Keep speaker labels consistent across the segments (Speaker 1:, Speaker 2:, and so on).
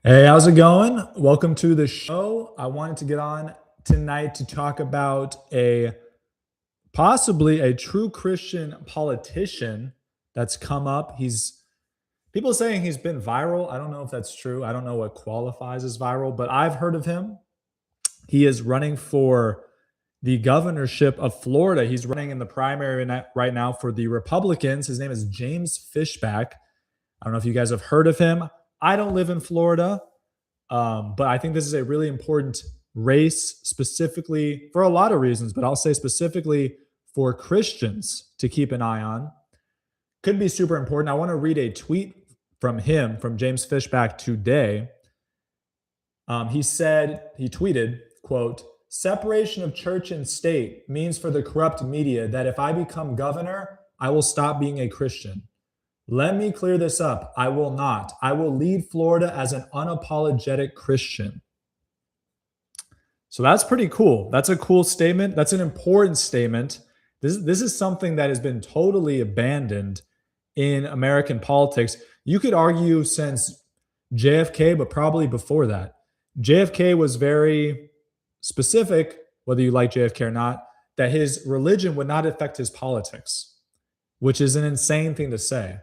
Speaker 1: Hey, how's it going? Welcome to the show. I wanted to get on tonight to talk about a possibly a true Christian politician that's come up. He's people saying he's been viral. I don't know if that's true. I don't know what qualifies as viral, but I've heard of him. He is running for the governorship of Florida. He's running in the primary right now for the Republicans. His name is James Fishback. I don't know if you guys have heard of him. I don't live in Florida. But I think this is a really important race, specifically for a lot of reasons, but I'll say specifically for Christians to keep an eye on. Could be super important. I want to read a tweet from him, from James Fishback today. He tweeted, quote, separation of church and state means for the corrupt media that if I become governor, I will stop being a Christian. Let me clear this up. I will not. I will lead Florida as an unapologetic Christian. So that's pretty cool. That's a cool statement. That's an important statement. This is something that has been totally abandoned in American politics. You could argue since JFK, but probably before that. JFK was very specific, whether you like JFK or not, that his religion would not affect his politics, which is an insane thing to say.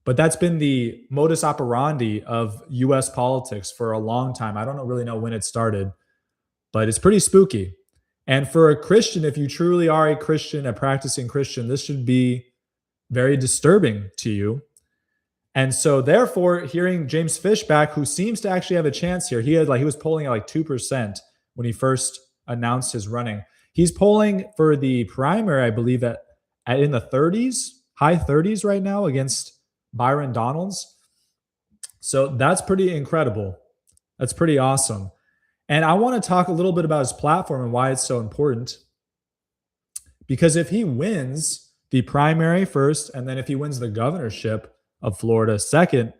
Speaker 1: But that's been the modus operandi of US politics for a long time. I don't really know when it started, but it's pretty spooky. And for a Christian, if you truly are a Christian, a practicing Christian, this should be very disturbing to you. And so therefore, hearing James Fishback, who seems to actually have a chance here, he was polling at like 2% when he first announced his running. He's polling for the primary, I believe, at in the 30s, high 30s right now against Byron Donalds. So that's pretty incredible. That's pretty awesome. And I want to talk a little bit about his platform and why it's so important. Because if he wins the primary first, and then if he wins the governorship of Florida second,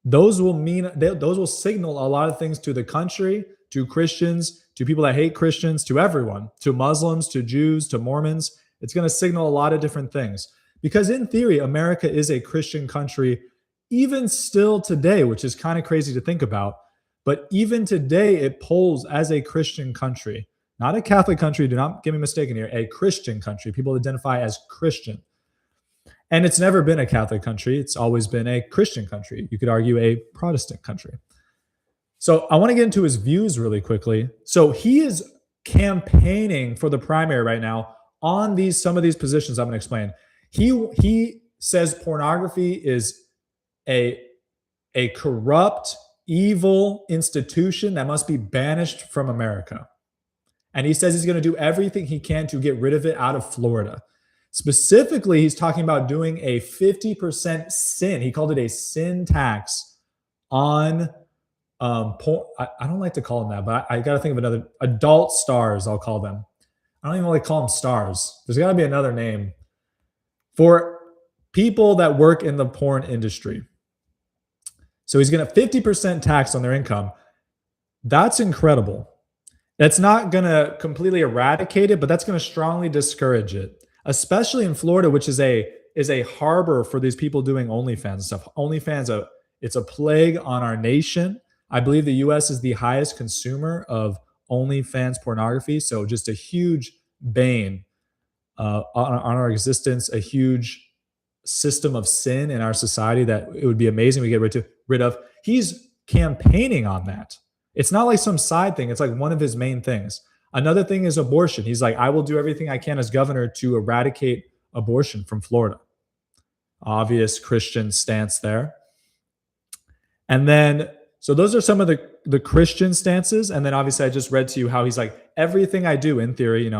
Speaker 1: those will signal a lot of things to the country, to Christians, to people that hate Christians, to everyone, to Muslims, to Jews, to Mormons. It's going to signal a lot of different things. Because in theory, America is a Christian country, even still today, which is kind of crazy to think about. But even today, it polls as a Christian country, not a Catholic country. Do not get me mistaken here. A Christian country. People identify as Christian. And it's never been a Catholic country. It's always been a Christian country. You could argue a Protestant country. So I want to get into his views really quickly. So he is campaigning for the primary right now on some of these positions I'm going to explain. He says pornography is a corrupt, evil institution that must be banished from America. And he says he's going to do everything he can to get rid of it out of Florida. Specifically, he's talking about doing a 50% sin. He called it a sin tax on porn. I don't like to call them that, but I got to think of another. Adult stars, I'll call them. I don't even like to call them stars. There's got to be another name for people that work in the porn industry. So he's going to 50% tax on their income. That's incredible. That's not going to completely eradicate it, but that's going to strongly discourage it, especially in Florida, which is a harbor for these people doing OnlyFans and stuff. OnlyFans, it's a plague on our nation. I believe the U.S. is the highest consumer of OnlyFans pornography, so just a huge bane on our existence, a huge system of sin in our society that it would be amazing we get rid of. He's campaigning on that. It's not like some side thing. It's like one of his main things. Another thing is abortion. He's like, I will do everything I can as governor to eradicate abortion from Florida. Obvious Christian stance there. And then, so those are some of the Christian stances. And then obviously I just read to you how he's like, everything I do in theory,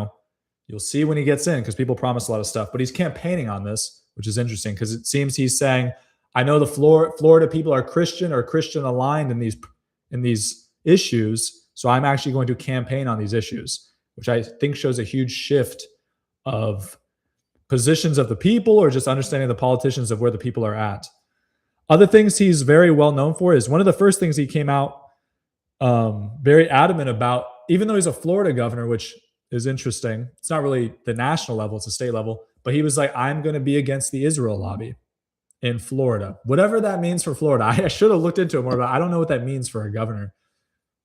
Speaker 1: you'll see when he gets in because people promise a lot of stuff, but he's campaigning on this, which is interesting because it seems he's saying, I know the Florida people are Christian or Christian aligned in these issues, so I'm actually going to campaign on these issues, which I think shows a huge shift of positions of the people or just understanding the politicians of where the people are at. Other things he's very well known for is one of the first things he came out very adamant about, even though he's a Florida governor, which is interesting. It's not really the national level, it's the state level. But he was like, I'm going to be against the Israel lobby. in Florida. Whatever that means for Florida. I should have looked into it more, but I don't know what that means for a governor.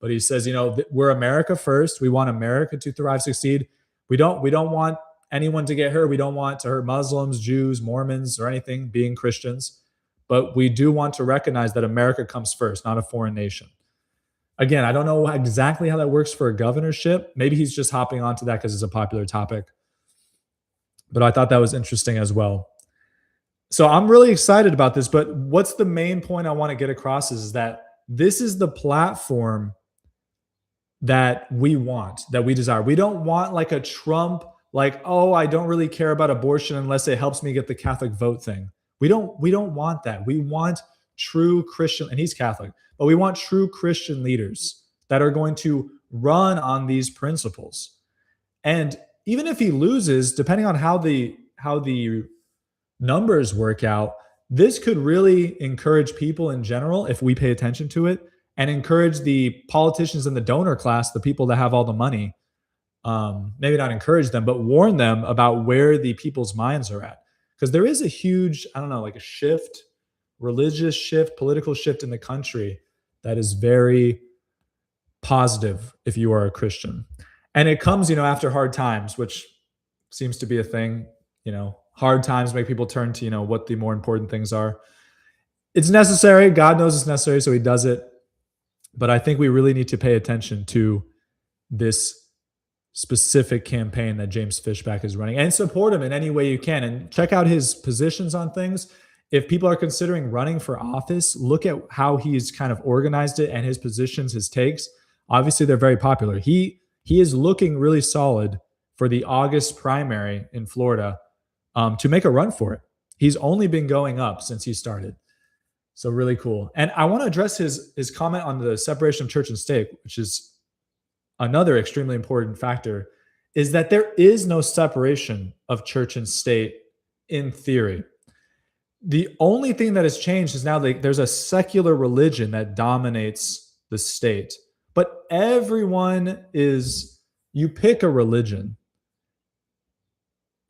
Speaker 1: But he says, we're America first. We want America to thrive, succeed. We don't want anyone to get hurt. We don't want to hurt Muslims, Jews, Mormons, or anything, being Christians. But we do want to recognize that America comes first, not a foreign nation. Again, I don't know exactly how that works for a governorship. Maybe he's just hopping onto that because it's a popular topic. But I thought that was interesting as well. So I'm really excited about this. But what's the main point I want to get across is that this is the platform that we want, that we desire. We don't want like a Trump, like, oh, I don't really care about abortion unless it helps me get the Catholic vote thing. We don't want that. We want true Christian, and he's Catholic, but we want true Christian leaders that are going to run on these principles. And even if he loses, depending on how the numbers work out, this could really encourage people in general, if we pay attention to it, and encourage the politicians in the donor class, the people that have all the money, maybe not encourage them, but warn them about where the people's minds are at. Because there is a huge, I don't know, like a shift, religious shift, political shift in the country that is very positive if you are a Christian. And it comes, after hard times, which seems to be a thing. Hard times make people turn to, what the more important things are. It's necessary. God knows it's necessary, so he does it. But I think we really need to pay attention to this specific campaign that James Fishback is running and support him in any way you can. And check out his positions on things. If people are considering running for office, look at how he's kind of organized it and his positions, his takes. Obviously, they're very popular. He is looking really solid for the August primary in Florida to make a run for it. He's only been going up since he started. So really cool. And I want to address his comment on the separation of church and state, which is another extremely important factor, is that there is no separation of church and state in theory. The only thing that has changed is now there's a secular religion that dominates the state. But you pick a religion.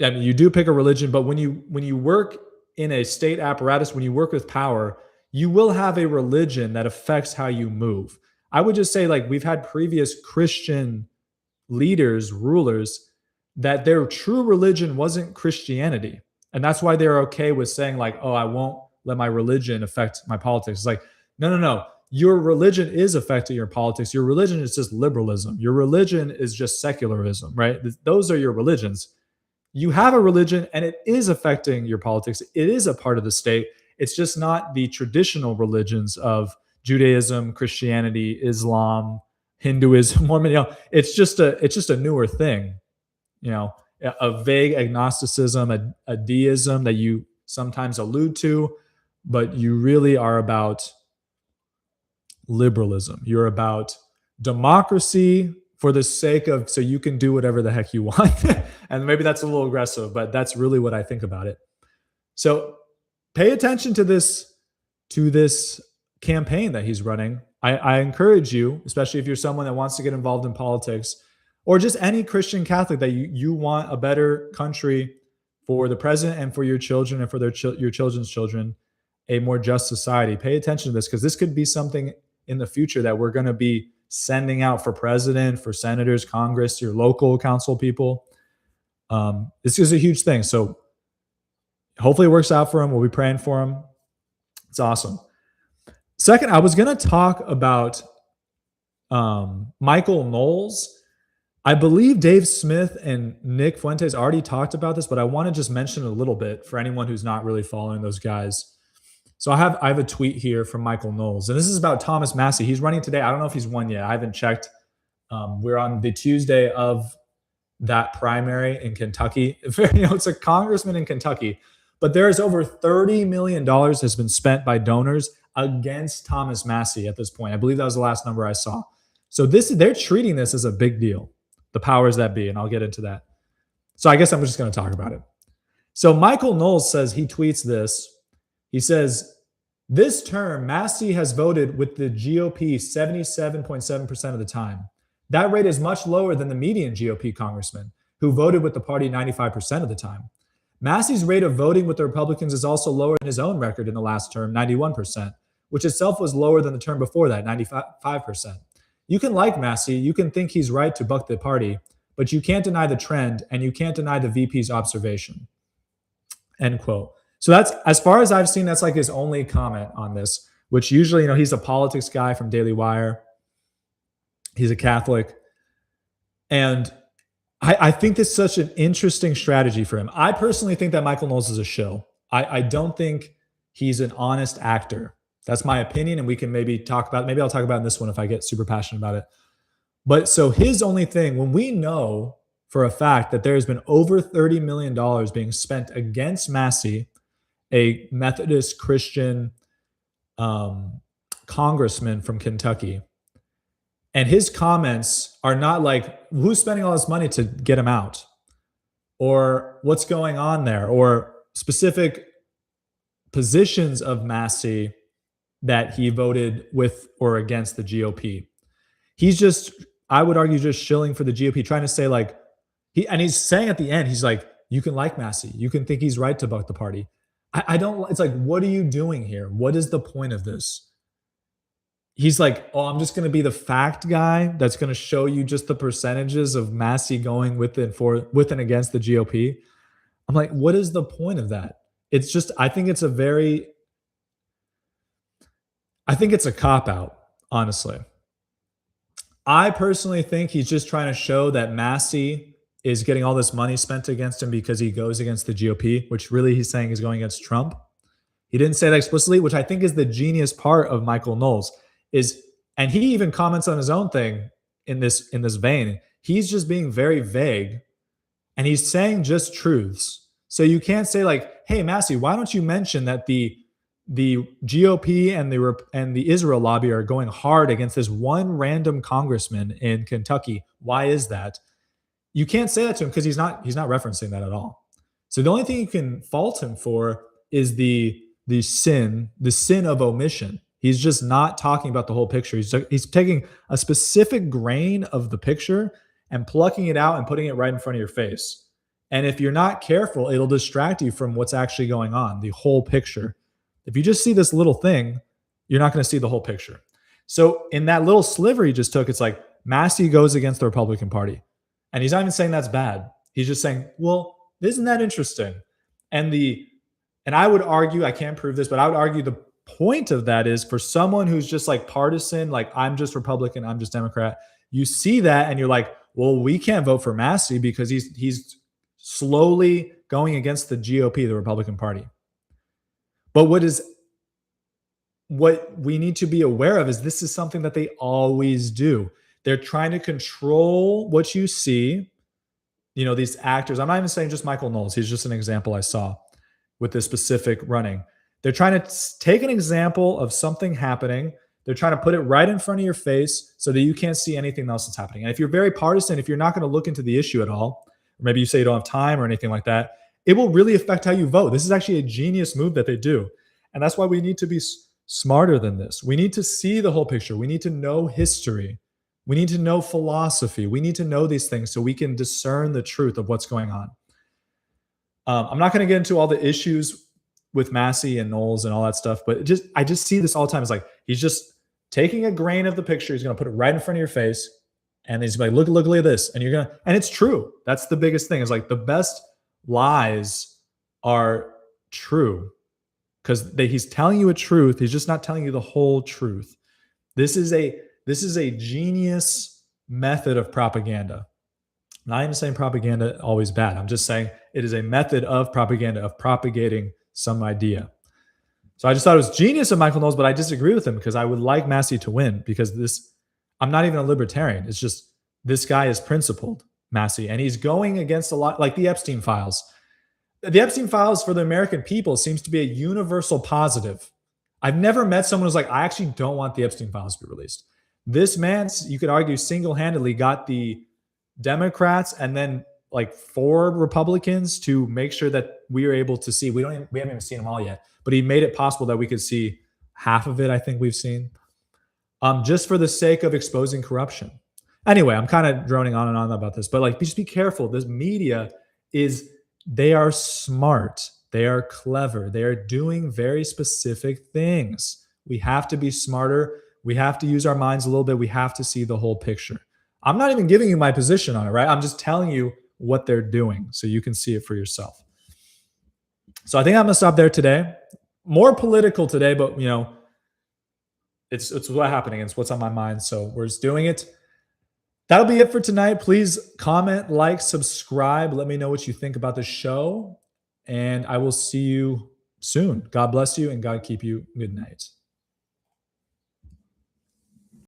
Speaker 1: I mean, you do pick a religion, but when you work in a state apparatus, when you work with power, you will have a religion that affects how you move. I would just say, like, we've had previous Christian leaders, rulers, that their true religion wasn't Christianity. And that's why they're okay with saying, like, oh, I won't let my religion affect my politics. It's like, no. Your religion is affecting your politics. Your religion is just liberalism. Your religion is just secularism, right? Those are your religions. You have a religion and it is affecting your politics. It is a part of the state. It's just not the traditional religions of Judaism, Christianity, Islam, Hinduism, Mormon. It's just a newer thing. A vague agnosticism, a deism that you sometimes allude to, but you really are about liberalism. You're about democracy for the sake of, so you can do whatever the heck you want. And maybe that's a little aggressive, but that's really what I think about it. So pay attention to this campaign that he's running. I encourage you, especially if you're someone that wants to get involved in politics, or just any Christian Catholic, that you want a better country for the president and for your children and for your children's children, a more just society. Pay attention to this, because this could be something in the future that we're going to be sending out for president, for senators, Congress, your local council people. This is a huge thing. So hopefully it works out for him. We'll be praying for him. It's awesome. Second, I was going to talk about Michael Knowles. I believe Dave Smith and Nick Fuentes already talked about this, but I want to just mention a little bit for anyone who's not really following those guys. So I have a tweet here from Michael Knowles, and this is about Thomas Massie. He's running today. I don't know if he's won yet. I haven't checked. We're on the Tuesday of that primary in Kentucky. It's a congressman in Kentucky, but there is over $30 million has been spent by donors against Thomas Massie at this point. I believe that was the last number I saw. So they're treating this as a big deal, the powers that be, and I'll get into that. So I guess I'm just going to talk about it. So Michael Knowles says, he tweets this. He says, this term, Massie has voted with the GOP 77.7% of the time. That rate is much lower than the median GOP congressman, who voted with the party 95% of the time. Massey's rate of voting with the Republicans is also lower than his own record in the last term, 91%, which itself was lower than the term before that, 95%. You can like Massey, you can think he's right to buck the party, but you can't deny the trend and you can't deny the VP's observation. End quote. So that's, as far as I've seen, that's like his only comment on this, which usually, he's a politics guy from Daily Wire. He's a Catholic. And I think this is such an interesting strategy for him. I personally think that Michael Knowles is a shill. I don't think he's an honest actor. That's my opinion, and we can maybe talk about, maybe I'll talk about in this one if I get super passionate about it. But so his only thing, when we know for a fact that there's been over $30 million being spent against Massey, a Methodist Christian congressman from Kentucky, and his comments are not like, who's spending all this money to get him out? Or what's going on there? Or specific positions of Massey that he voted with or against the GOP. He's just, I would argue, just shilling for the GOP, trying to say like, he's saying at the end, he's like, you can like Massey. You can think he's right to buck the party. I don't, it's like, what are you doing here? What is the point of this? He's like, oh, I'm just going to be the fact guy that's going to show you just the percentages of Massey going with and against the GOP. I'm like, what is the point of that? It's just, I think it's a cop-out, honestly. I personally think he's just trying to show that Massey is getting all this money spent against him because he goes against the GOP, which really he's saying is going against Trump. He didn't say that explicitly, which I think is the genius part of Michael Knowles. And he even comments on his own thing in this vein. He's just being very vague, and he's saying just truths. So you can't say like, hey, Massey, why don't you mention that the GOP and the Israel lobby are going hard against this one random congressman in Kentucky? Why is that? You can't say that to him because he's not referencing that at all. So the only thing you can fault him for is the sin of omission. He's just not talking about the whole picture. He's taking a specific grain of the picture and plucking it out and putting it right in front of your face. And if you're not careful, it'll distract you from what's actually going on, the whole picture. If you just see this little thing, you're not going to see the whole picture. So in that little sliver he just took, it's like Massey goes against the Republican Party. And he's not even saying that's bad. He's just saying, well, isn't that interesting? And I would argue, I can't prove this, but I would argue the point of that is for someone who's just like partisan, like I'm just Republican, I'm just Democrat, you see that and you're like, well, we can't vote for Massey because he's slowly going against the GOP, the Republican Party. But what we need to be aware of is this is something that they always do. They're trying to control what you see. These actors, I'm not even saying just Michael Knowles. He's just an example I saw with this specific running. They're trying to take an example of something happening. They're trying to put it right in front of your face so that you can't see anything else that's happening. And if you're very partisan, if you're not going to look into the issue at all, or maybe you say you don't have time or anything like that, it will really affect how you vote. This is actually a genius move that they do. And that's why we need to be smarter than this. We need to see the whole picture. We need to know history. We need to know philosophy. We need to know these things so we can discern the truth of what's going on. I'm not going to get into all the issues with Massey and Knowles and all that stuff, but I just see this all the time. It's like he's just taking a grain of the picture. He's going to put it right in front of your face, and he's like, look at this, and and it's true. That's the biggest thing. Is like the best lies are true because he's telling you a truth. He's just not telling you the whole truth. This is a genius method of propaganda. I'm not even saying propaganda always bad. I'm just saying it is a method of propaganda, of propagating some idea. So I just thought it was genius of Michael Knowles, but I disagree with him because I would like Massey to win because I'm not even a libertarian. It's just this guy is principled, Massey, and he's going against a lot, like the Epstein files. The Epstein files for the American people seems to be a universal positive. I've never met someone who's like, I actually don't want the Epstein files to be released. This man, you could argue, single-handedly got the Democrats and then like 4 Republicans to make sure that we are able to see. We haven't even seen them all yet, but he made it possible that we could see half of it. I think we've seen, just for the sake of exposing corruption. Anyway, I'm kind of droning on and on about this, but like, just be careful. This media is They are smart. They are clever. They are doing very specific things. We have to be smarter. We have to use our minds a little bit. We have to see the whole picture. I'm not even giving you my position on it, right? I'm just telling you what they're doing so you can see it for yourself. So I think I'm gonna stop there today. More political today, but it's what happening. It's what's on my mind. So we're just doing it. That'll be it for tonight. Please comment, like, subscribe. Let me know what you think about the show. And I will see you soon. God bless you and God keep you. Good night.